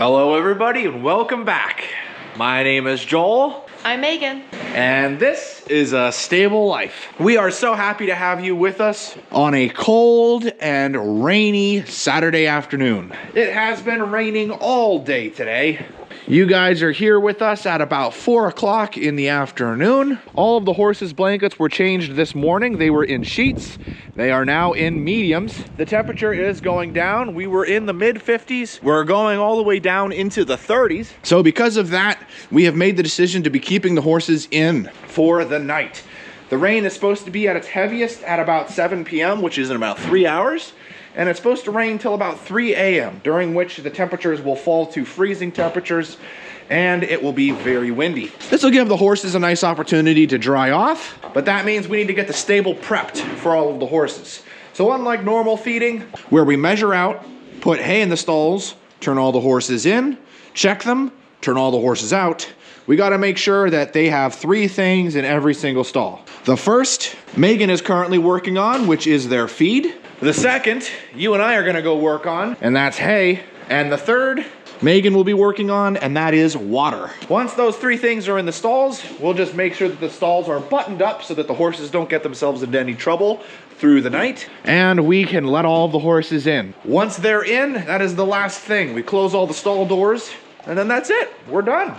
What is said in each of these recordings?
Hello everybody and welcome back. My name is Joel. I'm Megan. And this is A Stable Life. We are so happy to have you with us on a cold and rainy Saturday afternoon. It has been raining all day today. You guys are here with us at about 4 o'clock in the afternoon. All of the horses' blankets were changed this morning. They were in sheets. They are now in mediums. The temperature is going down. We were in the mid 50s. We're going all the way down into the 30s. So because of that, we have made the decision to be keeping the horses in for the night. The rain is supposed to be at its heaviest at about 7 p.m., which is in about 3 hours. And it's supposed to rain till about 3 a.m., during which the temperatures will fall to freezing temperatures and it will be very windy. This will give the horses a nice opportunity to dry off, but that means we need to get the stable prepped for all of the horses. So unlike normal feeding, where we measure out, put hay in the stalls, turn all the horses in, check them, turn all the horses out, we gotta make sure that they have 3 things in every single stall. The first, Megan is currently working on, which is their feed. The second, you and I are gonna go work on, and that's hay. And the third, Megan will be working on, and that is water. Once those 3 things are in the stalls, we'll just make sure that the stalls are buttoned up so that the horses don't get themselves into any trouble through the night, and we can let all of the horses in. Once they're in, that is the last thing. We close all the stall doors, and then that's it. We're done.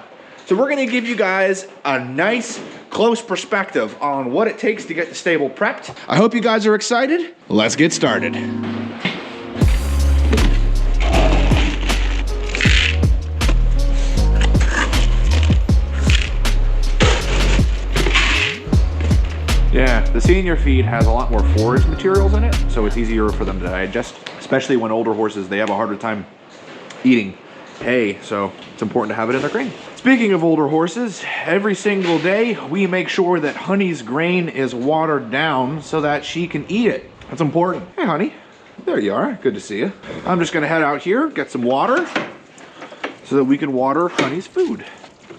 So we're gonna give you guys a nice, close perspective on what it takes to get the stable prepped. I hope you guys are excited. Let's get started. Yeah, the senior feed has a lot more forage materials in it, so it's easier for them to digest, especially when older horses, they have a harder time eating hay, so it's important to have it in their grain. Speaking of older horses, every single day we make sure that Honey's grain is watered down so that she can eat it. That's important. Hey Honey, there you are, good to see you. I'm just gonna head out here, get some water so that we can water Honey's food.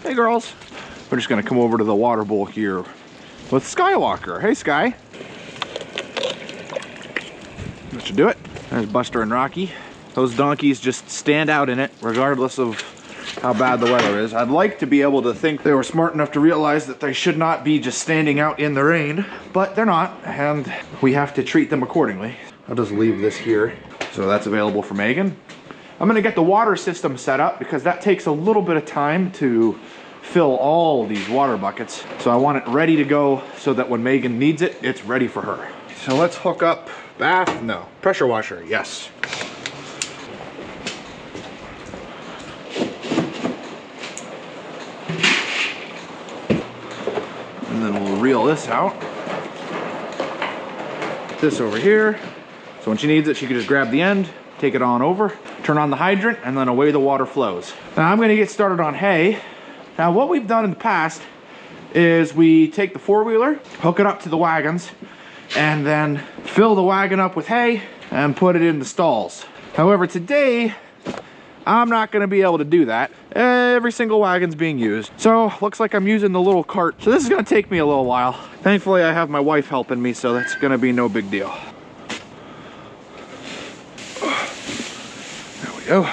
Hey girls, we're just gonna come over to the water bowl here with Skywalker. Hey Sky. That should do it. There's Buster and Rocky. Those donkeys just stand out in it regardless of how bad the weather is. I'd like to be able to think they were smart enough to realize that they should not be just standing out in the rain, but they're not, and we have to treat them accordingly. I'll just leave this here. So that's available for Megan. I'm gonna get the water system set up because that takes a little bit of time to fill all these water buckets. So I want it ready to go so that when Megan needs it, it's ready for her. So let's hook up pressure washer, yes. And then we'll reel this out. Put this over here. So when she needs it, she can just grab the end, take it on over, turn on the hydrant, and then away the water flows. Now I'm gonna get started on hay. Now what we've done in the past is we take the 4-wheeler, hook it up to the wagons, and then fill the wagon up with hay and put it in the stalls. However, today, I'm not gonna be able to do that. Every single wagon's being used. So, looks like I'm using the little cart. So this is gonna take me a little while. Thankfully, I have my wife helping me, so that's gonna be no big deal. There we go.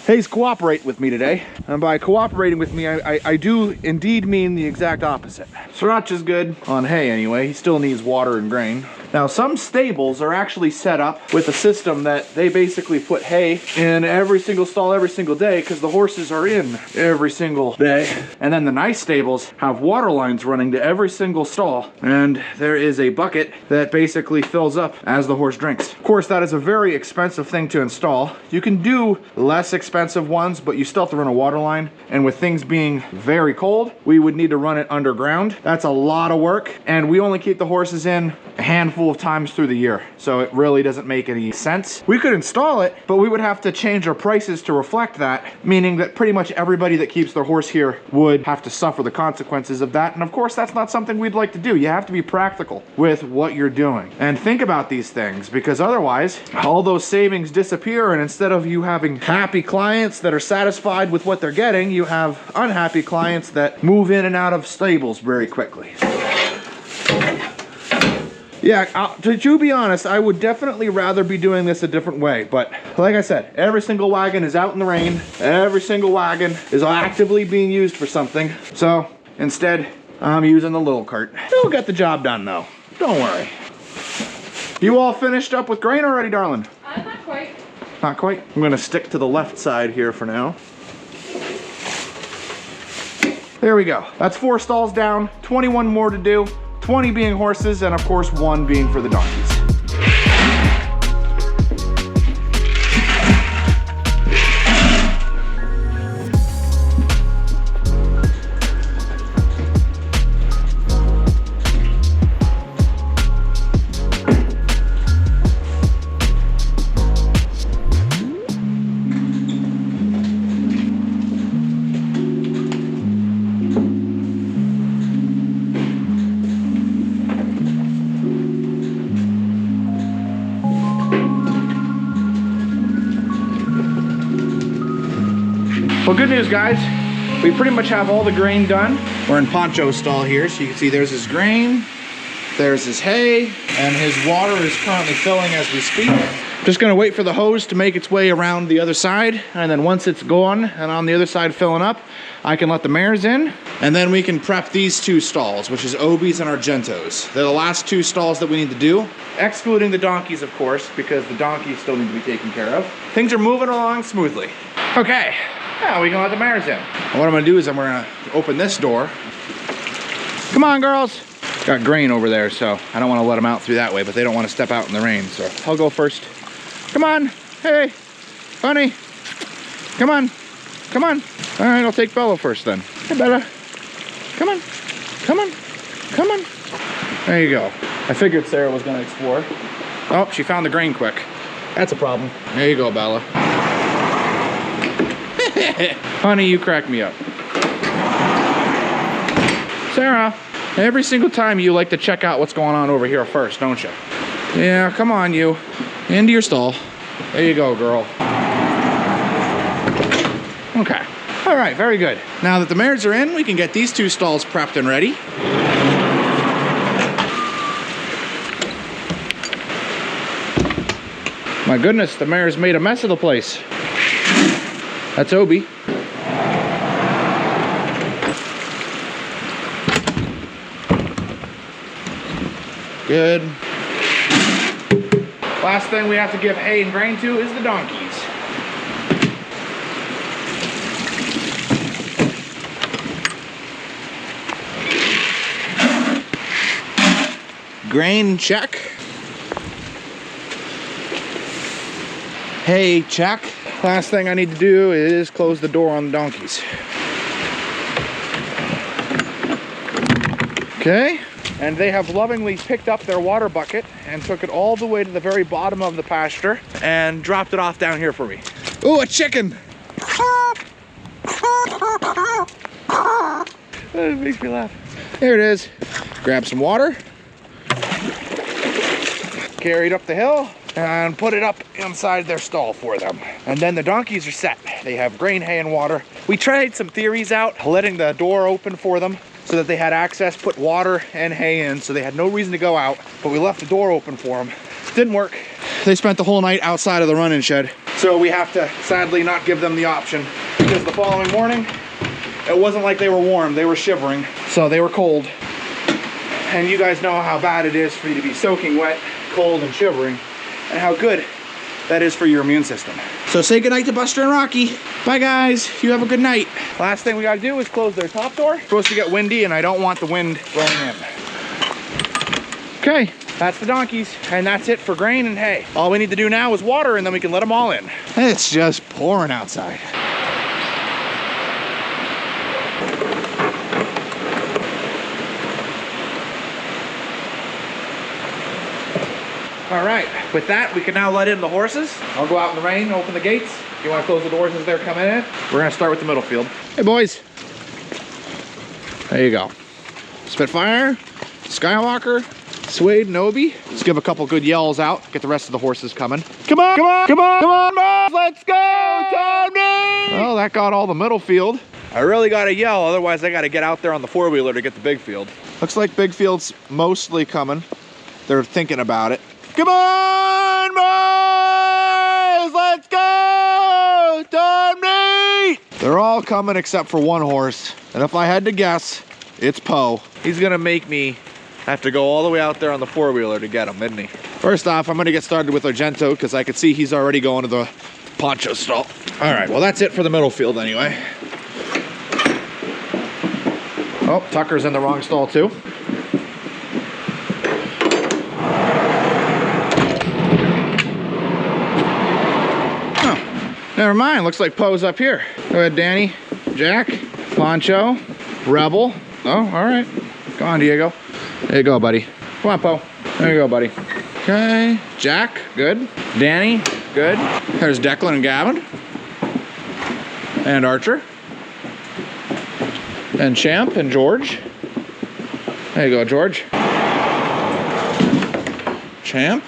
Hayes cooperate with me today. And by cooperating with me, I do indeed mean the exact opposite. Sriracha is good on hay anyway. He still needs water and grain. Now some stables are actually set up with a system that they basically put hay in every single stall every single day because the horses are in every single day. And then the nice stables have water lines running to every single stall. And there is a bucket that basically fills up as the horse drinks. Of course, that is a very expensive thing to install. You can do less expensive ones, but you still have to run a water line. And with things being very cold, we would need to run it underground. That's a lot of work. And we only keep the horses in a handful of times through the year, so it really doesn't make any sense. We could install it, but we would have to change our prices to reflect that, meaning that pretty much everybody that keeps their horse here would have to suffer the consequences of that. And of course, that's not something we'd like to do. You have to be practical with what you're doing and think about these things, because otherwise all those savings disappear, and instead of you having happy clients that are satisfied with what they're getting, you have unhappy clients that move in and out of stables very quickly. Yeah, to be honest, I would definitely rather be doing this a different way. But like I said, every single wagon is out in the rain. Every single wagon is actively being used for something. So instead, I'm using the little cart. It'll get the job done though. Don't worry. You all finished up with grain already, darling? Not quite. Not quite? I'm gonna stick to the left side here for now. There we go. That's 4 stalls down, 21 more to do. 20 being horses, and of course 1 being for the donkeys. Well, good news, guys. We pretty much have all the grain done. We're in Poncho's stall here, so you can see there's his grain, there's his hay, and his water is currently filling as we speak. Just gonna wait for the hose to make its way around the other side, and then once it's gone and on the other side filling up, I can let the mares in, and then we can prep these 2 stalls, which is Obies and Argentos. They're the last 2 stalls that we need to do, excluding the donkeys, of course, because the donkeys still need to be taken care of. Things are moving along smoothly. Okay. Now we can let the mares in. And what I'm gonna do is I'm gonna open this door. Come on, girls. Got grain over there, so I don't wanna let them out through that way, but they don't wanna step out in the rain, so I'll go first. Come on, hey, honey. Come on, come on. All right, I'll take Bella first then. Hey, Bella. Come on, come on, come on. There you go. I figured Sarah was gonna explore. Oh, she found the grain quick. That's a problem. There you go, Bella. Honey, you crack me up. Sarah, every single time you like to check out what's going on over here first, don't you? Yeah, come on, you. Into your stall. There you go, girl. Okay. All right, very good. Now that the mares are in, we can get these 2 stalls prepped and ready. My goodness, the mares made a mess of the place. That's Obie. Good. Last thing we have to give hay and grain to is the donkeys. Grain check. Hay check. Last thing I need to do is close the door on the donkeys. Okay, and they have lovingly picked up their water bucket and took it all the way to the very bottom of the pasture and dropped it off down here for me. Ooh, a chicken! It makes me laugh. There it is. Grab some water, carry it up the hill, and put it up inside their stall for them. And then the donkeys are set. They have grain, hay, and water. We tried some theories out, letting the door open for them so that they had access, put water and hay in, so they had no reason to go out, but we left the door open for them. Didn't work. They spent the whole night outside of the run-in shed. So we have to sadly not give them the option, because the following morning, it wasn't like they were warm, they were shivering, so they were cold. And you guys know how bad it is for you to be soaking wet, cold, and shivering, and how good that is for your immune system. So say goodnight to Buster and Rocky. Bye guys, you have a good night. Last thing we gotta do is close their top door. It's supposed to get windy and I don't want the wind blowing in. Okay, that's the donkeys, and that's it for grain and hay. All we need to do now is water, and then we can let them all in. It's just pouring outside. All right, with that, we can now let in the horses. I'll go out in the rain, open the gates. If you want to close the doors as they're coming in, we're gonna start with the middle field. Hey boys. There you go. Spitfire, Skywalker, Suede, and Obie. Let's give a couple good yells out, get the rest of the horses coming. Come on, come on, come on, come on, Mom. Let's go, Tony! Well, that got all the middle field. I really gotta yell, otherwise I gotta get out there on the four-wheeler to get the big field. Looks like big field's mostly coming. they're thinking about it. Come on, boys! Let's go! Time meet! They're all coming except for one horse. And if I had to guess, it's Poe. He's gonna make me have to go all the way out there on the four-wheeler to get him, isn't he? First off, I'm gonna get started with Argento because I can see he's already going to the poncho stall. All right, well, that's it for the middle field anyway. Oh, Tucker's in the wrong stall too. Oh, never mind. Looks like Poe's up here. Go ahead, Danny, Jack, Poncho, Rebel. Oh, all right. Come on, Diego. There you go, buddy. Come on, Poe. There you go, buddy. Okay, Jack, good. Danny, good. There's Declan and Gavin. And Archer. And Champ and George. There you go, George. Champ.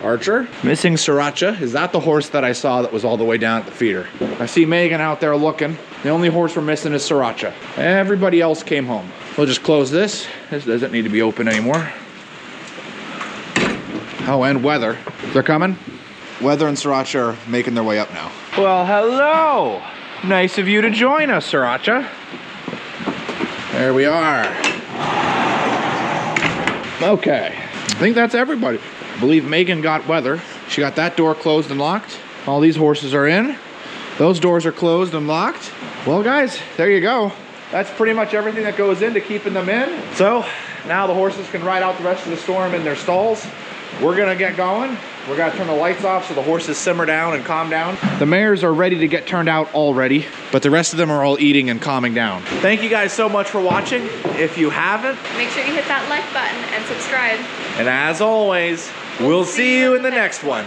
Archer. Missing Sriracha. Is that the horse that I saw that was all the way down at the feeder? I see Megan out there looking. The only horse we're missing is Sriracha. Everybody else came home. We'll just close this. This doesn't need to be open anymore. Oh, and Weather. They're coming? Weather and Sriracha are making their way up now. Well, hello. Nice of you to join us, Sriracha. There we are. Okay, I think that's everybody. I believe Megan got Weather. She got that door closed and locked. All these horses are in. Those doors are closed and locked. Well, guys, there you go. That's pretty much everything that goes into keeping them in. So now the horses can ride out the rest of the storm in their stalls. We're gonna get going. We're gonna turn the lights off so the horses simmer down and calm down. The mares are ready to get turned out already, but the rest of them are all eating and calming down. Thank you guys so much for watching. If you haven't, make sure you hit that like button and subscribe. And as always, we'll see you in the next one.